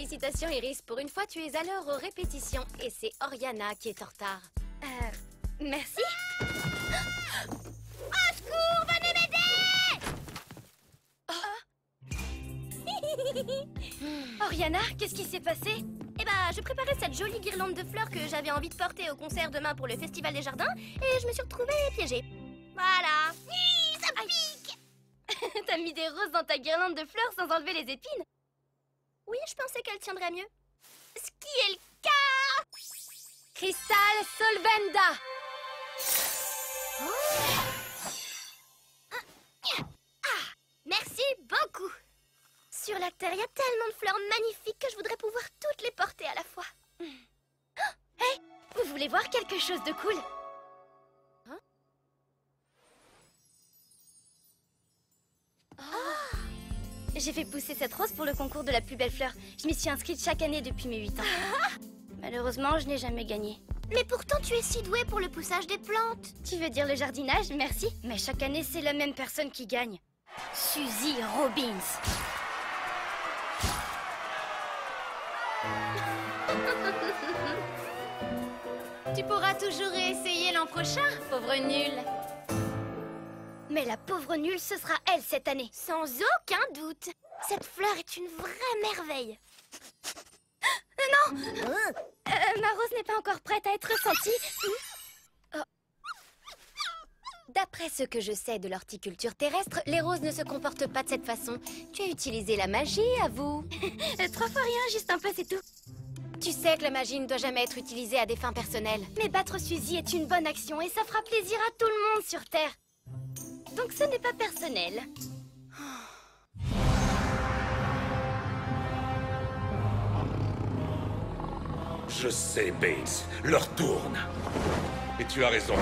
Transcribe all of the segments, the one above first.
Félicitations Iris, pour une fois tu es à l'heure aux répétitions et c'est Oriana qui est en retard. Merci. Au secours, venez m'aider! Oriana, qu'est-ce qui s'est passé? Eh ben, je préparais cette jolie guirlande de fleurs que j'avais envie de porter au concert demain pour le Festival des Jardins et je me suis retrouvée piégée. Voilà. Ça pique! T'as mis des roses dans ta guirlande de fleurs sans enlever les épines? Oui, je pensais qu'elle tiendrait mieux. Ce qui est le cas! Crystal Solvenda! Merci beaucoup! Sur la Terre, il y a tellement de fleurs magnifiques que je voudrais pouvoir toutes les porter à la fois. Hey! Vous voulez voir quelque chose de cool? J'ai fait pousser cette rose pour le concours de la plus belle fleur. Je m'y suis inscrite chaque année depuis mes 8 ans. Malheureusement, je n'ai jamais gagné. Mais pourtant, tu es si douée pour le poussage des plantes. Tu veux dire le jardinage? Merci. Mais chaque année, c'est la même personne qui gagne. Suzy Robbins. Tu pourras toujours réessayer l'an prochain, pauvre nulle. Mais la pauvre nulle, ce sera elle cette année. Sans aucun doute. Cette fleur est une vraie merveille. Non! Ma rose n'est pas encore prête à être sentie. Oh. D'après ce que je sais de l'horticulture terrestre, les roses ne se comportent pas de cette façon. Tu as utilisé la magie, avoue. 3 fois rien, juste un peu, c'est tout. Tu sais que la magie ne doit jamais être utilisée à des fins personnelles. Mais battre Suzy est une bonne action et ça fera plaisir à tout le monde sur Terre. Donc ce n'est pas personnel. Je sais, Bates. L'heure tourne. Et tu as raison.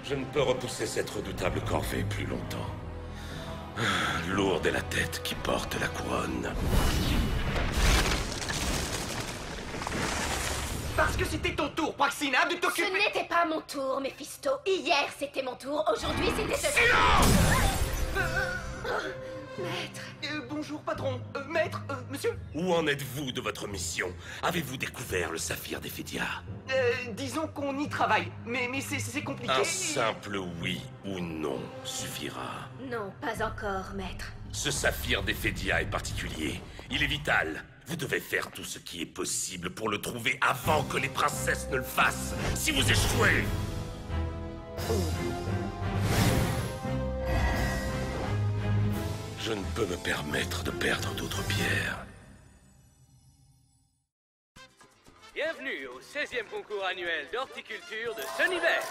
Je ne peux repousser cette redoutable corvée plus longtemps. Lourde est la tête qui porte la couronne. Parce que c'était ton tour, Praxina, de t'occuper... Ce n'était pas mon tour, Mephisto. Hier, c'était mon tour. Aujourd'hui, c'était ce... Maître. Bonjour, patron. Maître, monsieur. Où en êtes-vous de votre mission? Avez-vous découvert le saphir d'Ephédia? Disons qu'on y travaille, mais c'est compliqué. Un simple oui ou non suffira. Non, pas encore, maître. Ce saphir d'Ephédia est particulier. Il est vital. Vous devez faire tout ce qui est possible pour le trouver avant que les princesses ne le fassent. Si vous échouez... Je ne peux me permettre de perdre d'autres pierres. Bienvenue au 16e concours annuel d'horticulture de Sunnyvale.